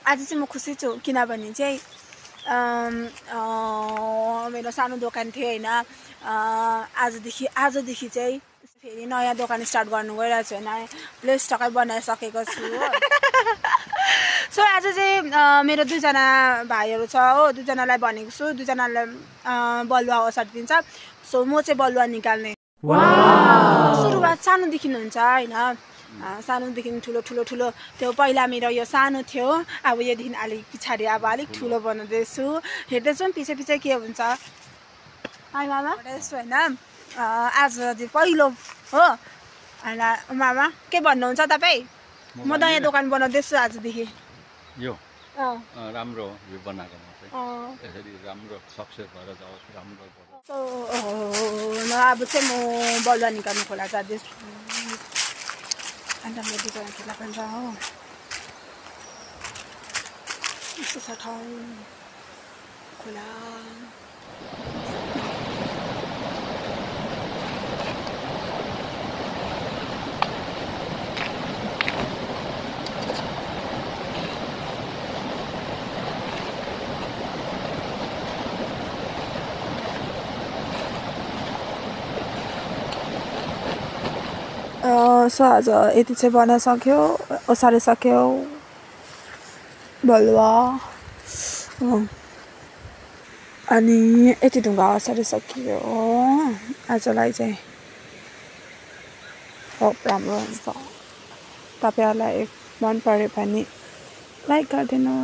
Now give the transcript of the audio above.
आज चाहिँ म खुसी छु किनभने चाहिँ मेरो सानो दोकान थियो होइन आजदेखि चाहिँ फेरि नयाँ दोकान स्टार्ट गर्नु गइरहेको छु होइन प्लेस टक्कै बनाइसकेको छु हो सो आज चाहिँ मेरो दुईजना भाइहरू छ हो दुईजनालाई भनेको छु दुईजनालाई बलुवा अवसर दिन्छ सो म चाहिँ बलुवा निकाल्ने सुरुवात सानोदेखि हुन्छ होइन सानोदेखि ठुलो त्यो पहिला मेरो यो सानो थियो अब योदेखि अलिक पछाडि अब अलिक ठुलो बनाउँदैछु हेर्दैछौँ पछि के हुन्छ है मामा होइन आज पहिलो हो होइन मामा के भन्नुहुन्छ तपाईँ म नयाँ दोकान बनाउँदैछु आजदेखि यो राम्रो हो यो बनाएको यसरी राम्रो सक्सेस भएर जाओस् राम्रो अब चाहिँ म बलुवा निकाल्नु खोला जाँदैछु अन्त मेरो दुईजना खेला पनि छ हो यस्तो छ ठाउँ खोला सो आज यति चाहिँ बनाइसक्यो ओसारिसक्यो बलुवा अनि यति ढुङ्गा ओसारिसक्यो आजलाई चाहिँ होप राम्रो हुन्छ तपाईँहरूलाई मन पऱ्यो भने लाइक गरिदिनु